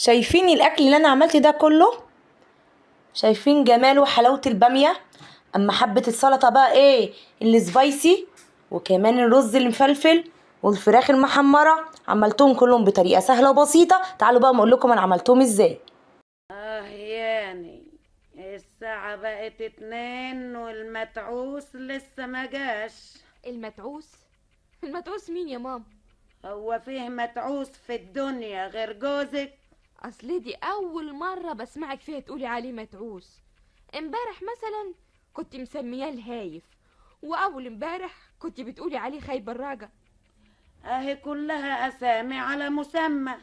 شايفين الاكل اللي انا عملت ده كله؟ شايفين جمال وحلاوة البامية؟ اما حبة السلطة بقى ايه اللي سبايسي، وكمان الرز المفلفل والفراخ المحمرة، عملتهم كلهم بطريقة سهلة وبسيطة. تعالوا بقى اقول لكم انا عملتهم ازاي. يعني الساعة بقت 2 والمتعوس لسه ما جاش. المتعوس؟ المتعوس مين يا ماما؟ هو فيه متعوس في الدنيا غير جوزك؟ اصل دي اول مرة بسمعك فيها تقولي عليه متعوس. امبارح مثلا كنت مسمياه الهايف، واول امبارح كنت بتقولي عليه خايب الراجع. اهي كلها اسامي على مسمى،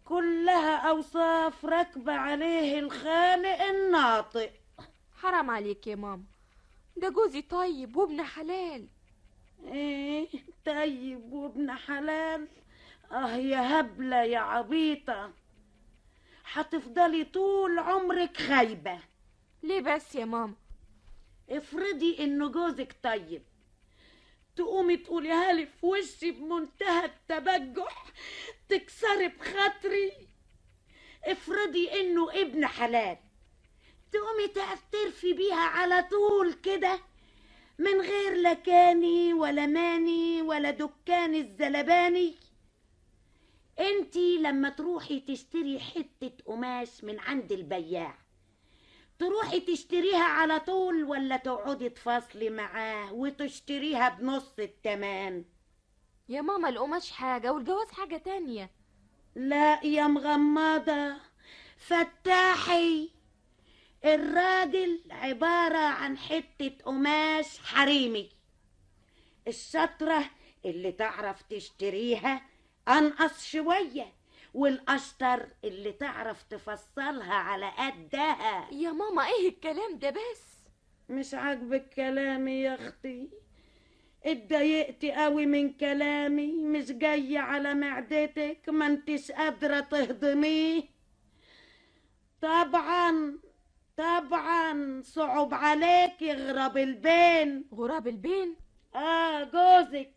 كلها اوصاف راكبة عليه الخالق الناطق. حرام عليك يا ماما، ده جوزي طيب وابن حلال. ايه طيب وابن حلال؟ اه يا هبلة يا عبيطة، هتفضلي طول عمرك خايبة. ليه بس يا ماما؟ افرضي انه جوزك طيب، تقومي تقوليها لي في وشي بمنتهى التبجح، تكسري بخاطري. افرضي انه ابن حلال، تقومي تعترفي بيها على طول كده، من غير لا كاني ولا ماني ولا دكان الزلباني. انتي لما تروحي تشتري حتة قماش من عند البياع، تروحي تشتريها على طول ولا تقعدي تفاصلي معاه وتشتريها بنص التمن؟ يا ماما القماش حاجة والجواز حاجة تانية. لا يا مغمضة، فتاحي. الراجل عبارة عن حتة قماش حريمي. الشطرة اللي تعرف تشتريها أنقص شوية، والأشطر اللي تعرف تفصلها على قدها. يا ماما ايه الكلام ده بس؟ مش عاجبك كلامي يا أختي؟ اتضايقتي قوي من كلامي؟ مش جاي على معدتك؟ ما انتش قادرة تهضميه؟ طبعا طبعا صعب عليك يغرب البين. غراب البين؟ جوزك